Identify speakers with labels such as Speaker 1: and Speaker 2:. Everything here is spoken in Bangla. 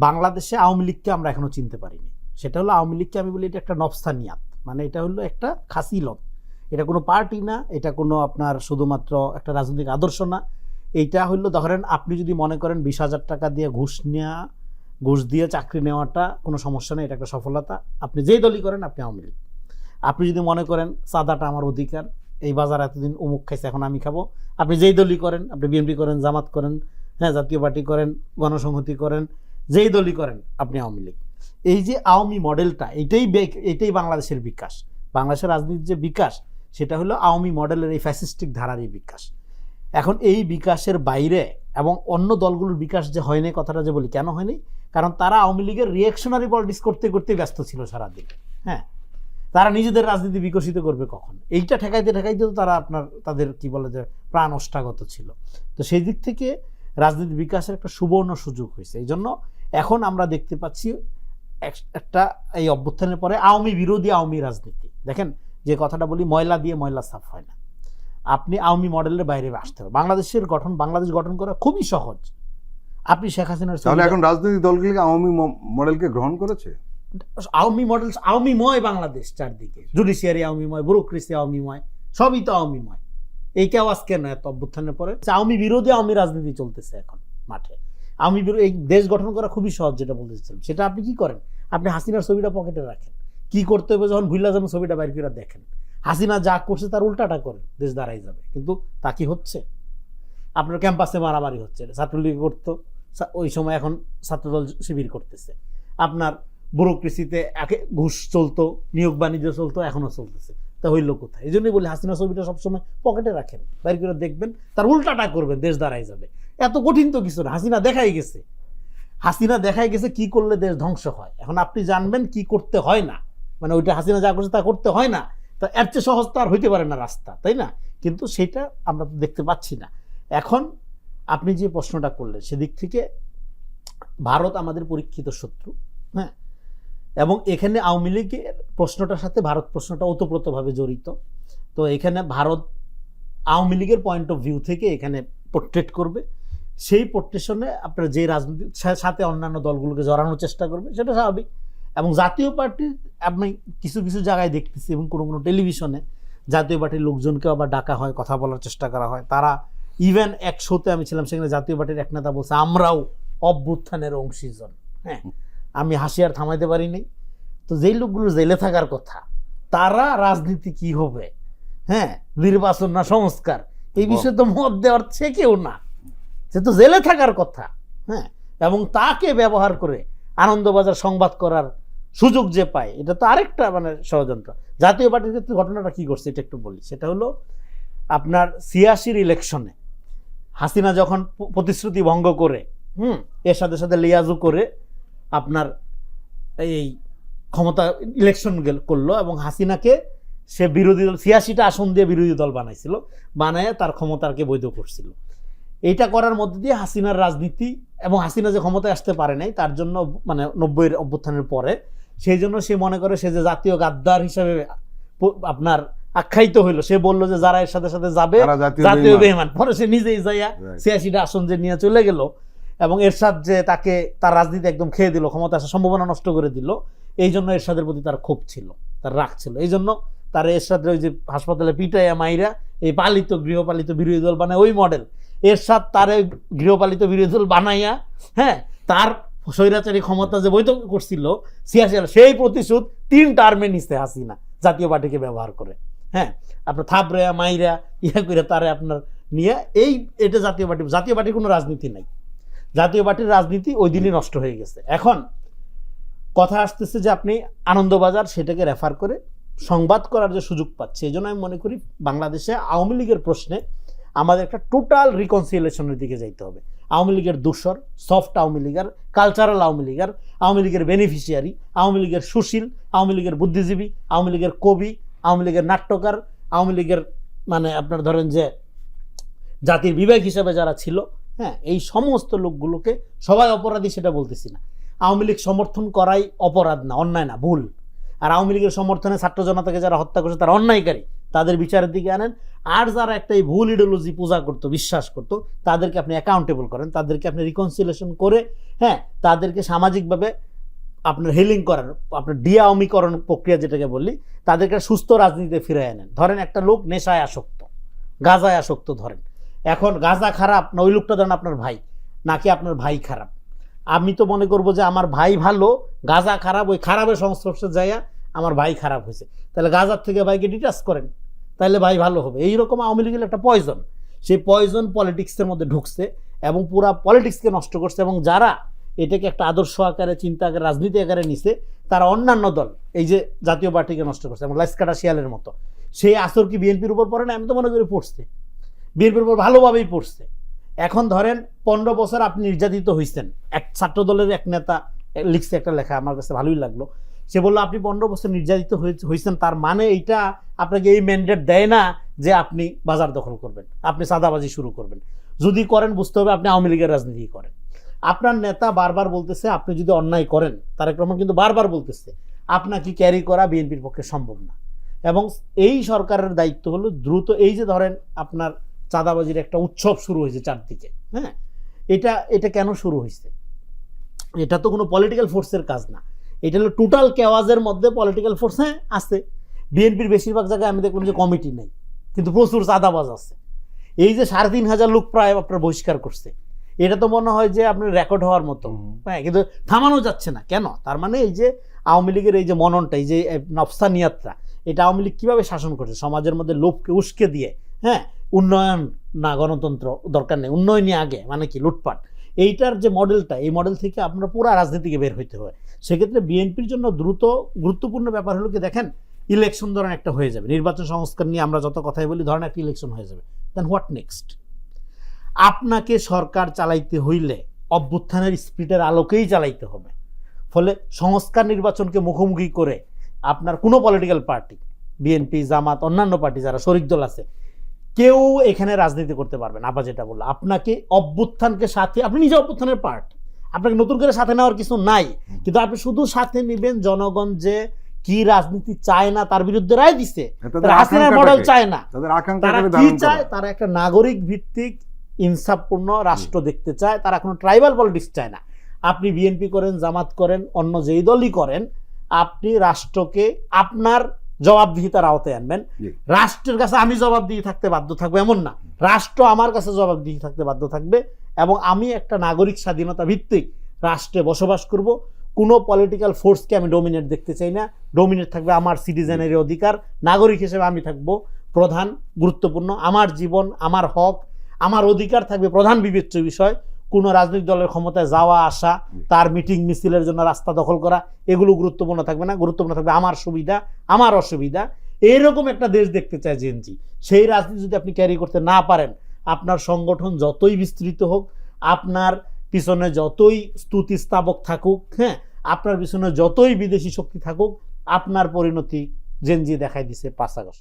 Speaker 1: বাংলাদেশে আওয়ামী লীগকে আমরা এখনো চিনতে পারিনি। সেটা হলো আওয়ামী লীগকে আমি বলি এটা একটা নফসানিয়াত, মানে এটা হলো একটা খাসিলত, এটা কোনো পার্টি না, এটা কোনো আপনার শুধুমাত্র একটা রাজনৈতিক আদর্শ না। এইটা হলো ধরেন আপনি যদি মনে করেন 20,000 টাকা দিয়ে ঘুষ দিয়ে চাকরি নেওয়াটা কোনো সমস্যা নেই, এটা একটা সফলতা, আপনি যেই দলই করেন আপনি আওয়ামী লীগ। আপনি যদি মনে করেন চাঁদাটা আমার অধিকার, এই বাজার এতদিন অমুক খাইছে এখন আমি খাবো, আপনি যেই দলই করেন, আপনি বিএনপি করেন, জামাত করেন, হ্যাঁ জাতীয় পার্টি করেন, গণসংহতি করেন, যেই দলই করেন আপনি আওয়ামী লীগ। এই যে আওয়ামী মডেলটা এটাই বাংলাদেশের বিকাশ, বাংলাদেশের রাজনীতির যে বিকাশ সেটা হলো আওয়ামী মডেলের এই ফ্যাসিস্টিক ধারারই বিকাশ। এখন এই বিকাশের বাইরে এবং অন্য দলগুলোর বিকাশ যে হয়নি, কথাটা যে বলি কেন হয়নি, কারণ তারা আওয়ামী লীগের রিঅ্যাকশনারি পলিটিক্স করতে করতে ব্যস্ত ছিল সারাদিন। হ্যাঁ, তারা নিজেদের রাজনীতি বিকশিত করবে কখন, এইটা ঠেকাইতে ঠেকাইতে তো তারা তাদের কি বলে যে প্রাণ ওষ্ঠাগত ছিল। তো সেই দিক থেকে রাজনীতি বিকাশের একটা সুবর্ণ সুযোগ হয়েছে। এই জন্য এখন আমরা দেখতে পাচ্ছি একটা এই অভ্যুত্থানের পরে আওয়ামী বিরোধী আওয়ামী রাজনীতি। দেখেন যে কথাটা বলি, ময়লা দিয়ে ময়লা সাফ হয় না, আপনি আওয়ামী মডেলের বাইরে আসতে হবে। বাংলাদেশ গঠন করা খুবই সহজ। আপনি শেখ হাসিনার
Speaker 2: তাহলে এখন রাজনৈতিক দলগুলি আওয়ামী মডেলকে গ্রহণ করেছে।
Speaker 1: আওয়ামী মডেল আওয়ামীময় বাংলাদেশ, চারদিকে জুডিশিয়ারি আওয়ামীময়, ব্যুরোক্রেসি আওয়ামীময়, সবই তো আওয়ামীময়। এই কেউ আজকে নয়, এত অভ্যুত্থানের পরে আওয়ামী বিরোধী আওয়ামী রাজনীতি চলতেছে এখন মাঠে। আওয়ামী বিরোধী এই দেশ গঠন করা খুবই সহজ, যেটা বলতে চাচ্ছিলাম সেটা আপনি কি করেন, আপনি হাসিনার ছবিটা পকেটে রাখেন, কি করতে হবে যখন ভুল্লা যাবেন ছবিটা বাইর করে দেখেন, হাসিনা যা করছে তার উল্টাটা করেন, দেশ দাঁড়াই যাবে। কিন্তু তা কি হচ্ছে? আপনার ক্যাম্পাসে মারামারি হচ্ছে, ছাত্রলীগ করতো ওই সময়, এখন ছাত্রদল শিবির করতেছে। আপনার ব্যুরোক্রেসিতে ঘুষ চলতো, নিয়োগ বাণিজ্য চলতো, এখনো চলতেছে। তা হইল কোথায়? এই জন্যই বলি হাসিনা ছবিটা সবসময় পকেটে রাখেন, বাইর করে দেখবেন, তার উল্টাটা করবেন, দেশ দাঁড়াই যাবে। এত কঠিন তো কিছু না, হাসিনা দেখাই গেছে কি করলে দেশ ধ্বংস হয়। এখন আপনি জানবেন কি করতে হয় না, মানে ওইটা হাসিনা যা করছে তা করতে হয় না, তা এর চেয়ে সহজ তো আর হইতে পারে না রাস্তা, তাই না? কিন্তু সেটা আমরা তো দেখতে পাচ্ছি না। এখন আপনি যে প্রশ্নটা করলেন সেদিক থেকে ভারত আমাদের পরীক্ষিত শত্রু, হ্যাঁ, এবং এখানে আওয়ামী লীগের প্রশ্নটার সাথে ভারত প্রশ্নটা ওতপ্রোতভাবে জড়িত। তো এখানে ভারত আওয়ামী লীগের পয়েন্ট অফ ভিউ থেকে এখানে পোর্ট্রেট করবে, সেই পোর্ট্রেশনে আপনার যে রাজনীতির সাথে অন্যান্য দলগুলোকে জড়ানোর চেষ্টা করবে, সেটা স্বাভাবিক। এবং জাতীয় পার্টির আপনি কিছু কিছু জায়গায় দেখতেছি, এবং কোনো কোনো টেলিভিশনে জাতীয় পার্টির লোকজনকে আবার ডাকা হয়, কথা বলার চেষ্টা করা হয়। তারা ইভেন এক শোতে আমি ছিলাম, সেখানে জাতীয় পার্টির এক নেতা বলছে আমরাও অভ্যুত্থানের অংশীজন। হ্যাঁ, আমি হাসি আর থামাইতে পারিনি। তো যেই লোকগুলো জেলে থাকার কথা, তারা রাজনীতি কি হবে, হ্যাঁ, নির্বাচন না সংস্কার, এই বিষয়ে তো মত দেওয়ার সে কেউ না, সে তো জেলে থাকার কথা। হ্যাঁ, এবং তাকে ব্যবহার করে আনন্দবাজার সংবাদ করার সুযোগ যে পায়, এটা তো আরেকটা মানে ষড়যন্ত্র। জাতীয় পার্টির ক্ষেত্রে ঘটনাটা কি করছে এটা একটু বলি। সেটা হলো আপনার 86 ইলেকশনে হাসিনা যখন প্রতিশ্রুতি ভঙ্গ করে, এর সাথে সাথে লিয়াজু করে আপনার এই ক্ষমতা ইলেকশন করলো, এবং হাসিনাকে সে বিরোধী দল 86টা আসন দিয়ে বিরোধী দল বানাইছিল, বানায় তার ক্ষমতাকে বৈধ করছিল। এইটা করার মধ্যে দিয়ে হাসিনার রাজনীতি, এবং হাসিনা যে ক্ষমতায় আসতে পারে নাই তার জন্য, মানে 90-এর অভ্যুত্থানের পরে, সেই জন্য সে মনে করে সে যে জাতীয় গাদ্দার হিসাবে আপনার আখ্যায়িত হইলো। সে বললো যে যারা এর সাথে সাথে যাবে জাতীয় বেঈমান। পরে সে নিজেই যাইয়া 86টা আসন যে নিয়ে চলে গেল, এবং এরশাদ যে তাকে তার রাজনীতি একদম খেয়ে দিল, ক্ষমতা আসার সম্ভাবনা নষ্ট করে দিল। এই জন্য এরশাদের প্রতি তার ক্ষোভ ছিল, তার রাগ ছিল। এই জন্য তার এরশাদের ওই যে হাসপাতালে পিটাইয়া মাইরা এই গৃহপালিত বিরোধী দল বানায়, ওই মডেল এরশাদ তার গৃহপালিত বিরোধী দল বানাইয়া, হ্যাঁ, তার স্বৈরাচারী ক্ষমতা যে বৈধ করছিল 86, সেই প্রতিশোধ 3 টার্মে নিচ্ছে হাসিনা জাতীয় পার্টিকে ব্যবহার করে। হ্যাঁ, আপনার থাপড়া মাইরা করে তারে আপনার নিয়ে এটা জাতীয় পার্টির কোনো রাজনীতি নাই। জাতীয় পার্টির রাজনীতি ওই দিনই নষ্ট হয়ে গেছে। এখন কথা আসতেছে যে আপনি আনন্দবাজার সেটাকে রেফার করে সংবাদ করার যে সুযোগ পাচ্ছে। এই জন্য আমি মনে করি বাংলাদেশে আওয়ামী লীগের প্রশ্নে আমাদের একটা টোটাল রিকনসিলিয়েশনের দিকে যাইতে হবে। আওয়ামী লীগের দূষর, সফট আওয়ামী লীগের, কালচারাল আওয়ামী লীগের, আওয়ামী লীগের বেনিফিশিয়ারি, আওয়ামী লীগের সুশীল, আওয়ামী লীগের বুদ্ধিজীবী, আওয়ামী লীগের কবি, আওয়ামী লীগের নাট্যকার, আওয়ামী লীগের মানে আপনার ধরেন যে জাতির বিবেক হিসেবে যারা ছিল, হ্যাঁ, এই সমস্ত লোকগুলোকে সবাই অপরাধী সেটা বলতেছি না। আওয়ামী লীগ সমর্থন করাই অপরাধ না, অন্যায় না, ভুল। আর আওয়ামী লীগের সমর্থনে ছাত্র জনতাকে যারা হত্যা করছে তারা অন্যায়কারী, তাদের বিচারের দিকে আনেন। আর যারা একটা এই ভুল ইডিওলজি পূজা করতো, বিশ্বাস করতো, তাদেরকে আপনি অ্যাকাউন্টেবল করেন, তাদেরকে আপনি রিকনসিলেশন করে, হ্যাঁ, তাদেরকে সামাজিকভাবে আপনার হিলিং করার, আপনার ডিআওমিকরণ প্রক্রিয়া যেটাকে বললি, তাদেরকে সুস্থ রাজনীতিতে ফিরে আনেন। ধরেন একটা লোক নেশায় আসক্ত, গাঁজায় আসক্ত, ধরেন এখন গাঁজা খারাপ না ওই লোকটা ধরেন আপনার ভাই, নাকি আপনার ভাই খারাপ? আমি তো মনে করবো যে আমার ভাই ভালো, গাঁজা খারাপ, ওই খারাপের সংস্পর্শে যাইয়া আমার ভাই খারাপ হয়েছে, তাহলে গাঁজার থেকে ভাইকে ডিটাচ করেন, তাহলে ভাই ভালো হবে। এইরকম আওয়ামী লীগের একটা পয়জন, সেই পয়জন পলিটিক্সের মধ্যে ঢুকছে এবং পুরা পলিটিক্সকে নষ্ট করছে। এবং যারা এটাকে একটা আদর্শ আকারে, চিন্তা আকারে, রাজনীতি আকারে নিছে, তারা অন্যান্য দল, এই যে জাতীয় পার্টিকে নষ্ট করছে, এবং লাইসকাটা শিয়ালের মতো সেই আসর কি বিএনপির উপর পড়ে না? আমি তো মনে করি পড়ছে, বিএনপির উপর ভালোভাবেই পড়ছে। এখন ধরেন 15 বছর আপনি নির্যাতিত হয়েছেন, এক ছাত্র দলের এক নেতা লিখছে একটা লেখা, আমার কাছে ভালোই লাগলো। সে বললো আপনি 15 বছর নির্যাতিত হয়েছেন, তার মানে এইটা আপনাকে এই ম্যান্ডেট দেয় না যে আপনি বাজার দখল করবেন, আপনি চাঁদাবাজি শুরু করবেন। যদি করেন বুঝতে হবে আপনি আওয়ামী লীগের রাজনীতি করেন। আপনার নেতা বারবার বলতেছে আপনি যদি অন্যায় করেন, তারেক রহমান কিন্তু বারবার বলতেছে আপনাকে ক্যারি করা বিএনপির পক্ষে সম্ভব না। এবং এই সরকারের দায়িত্ব হলো দ্রুত, এই যে ধরেন আপনার চাঁদাবাজির একটা উৎসব শুরু হয়েছে চারদিকে, হ্যাঁ, এটা কেন শুরু হয়েছে? এটা তো কোনো পলিটিক্যাল ফোর্সের কাজ না, এটা হলো টোটাল কেওয়াজের মধ্যে পলিটিক্যাল ফোর্স হ্যাঁ আছে। বিএনপির বেশিরভাগ জায়গায় আমি দেখলাম যে কমিটি নেই, কিন্তু প্রচুর চাঁদাবাজ আছে। এই যে 3,500 লোক প্রায় আপনার বহিষ্কার করছে, এটা তো মনে হয় যে আপনার রেকর্ড হওয়ার মতো, হ্যাঁ, কিন্তু থামানো যাচ্ছে না কেন? তার মানে এই যে আওয়ামী লীগের এই যে মননটা, এই যে নফসানিয়াতটা, এটা আওয়ামী লীগ কীভাবে শাসন করছে? সমাজের মধ্যে লোভকে উস্কে দিয়ে, হ্যাঁ, উন্নয়ন না, গণতন্ত্র দরকার নেই, উন্নয়নই আগে, মানে কি লুটপাট, এইটার যে মডেলটা, এই মডেল থেকে আপনার পুরো রাজনীতিকে বের হইতে হয়। সেক্ষেত্রে বিএনপির জন্য গুরুত্বপূর্ণ ব্যাপার হলো কি, দেখেন ইলেকশন ধরেন একটা হয়ে যাবে, নির্বাচন সংস্কার নিয়ে আমরা যত কথাই বলি, ধরেন একটা ইলেকশন হয়ে যাবে, দেন হোয়াট নেক্সট? আপনাকে সরকার চালাইতে হইলে অভ্যুত্থানের স্পিরিটের আলোকেই চালাইতে হবে। ফলে সংস্কার নির্বাচনকে মুখোমুখি করে আপনার কোনো পলিটিক্যাল পার্টি, বিএনপি, জামাত, অন্যান্য পার্টি যারা শরিক দল আছে, কেউ এখানে রাজনীতি করতে পারবে না। আবার যেটা বললো, আপনাকে অভ্যুত্থানকে সাথে, আপনি নিজে অভ্যুত্থানের পার্ট, আপনাকে নতুন করে সাথে নেওয়ার কিছু নাই, কিন্তু আপনি শুধু সাথে নিবেন জনগণ যে কি রাজনীতি চায় না তার বিরুদ্ধে রায় দিচ্ছে, হাসিনার মডেল চায় না, তারা কি চায়? তারা একটা নাগরিক ভিত্তিক ইনসাফপূর্ণ রাষ্ট্র দেখতে চায়, তারা কোনো ট্রাইবাল পলিটিক্স চায় না। আপনি বিএনপি করেন, জামাত করেন, অন্য যেই দলই করেন, আপনি রাষ্ট্রকে আপনার জবাবদিহিতার আওতায় আনবেন। রাষ্ট্রের কাছে আমি জবাবদিহি থাকতে বাধ্য থাকবো এমন না, রাষ্ট্র আমার কাছে জবাবদিহি থাকতে বাধ্য থাকবে। এবং আমি একটা নাগরিক স্বাধীনতা ভিত্তিক রাষ্ট্রে বসবাস করব। কোনো পলিটিক্যাল ফোর্সকে আমি ডোমিনেট দেখতে চাই না। ডোমিনেট থাকবে আমার সিটিজেনের অধিকার, নাগরিক হিসেবে আমি থাকবো প্রধান, গুরুত্বপূর্ণ, আমার জীবন, আমার হক, আমার অধিকার থাকবে প্রধান বিবেচ্য বিষয়। কোনো রাজনৈতিক দলের ক্ষমতায় যাওয়া আসা, তার মিটিং মিছিলের জন্য রাস্তা দখল করা, এগুলো গুরুত্বপূর্ণ থাকবে না। গুরুত্বপূর্ণ থাকবে আমার সুবিধা, আমার অসুবিধা। এইরকম একটা দেশ দেখতে চায় জেএনজি। সেই রাজনীতি যদি আপনি ক্যারি করতে না পারেন, আপনার সংগঠন যতই বিস্তৃত হোক, আপনার পিছনে যতই স্তুতিস্তাবক থাকুক, হ্যাঁ, আপনার পিছনে যতই বিদেশি শক্তি থাকুক, আপনার পরিণতি জেএনজি দেখাই দিছে 5 আগস্ট।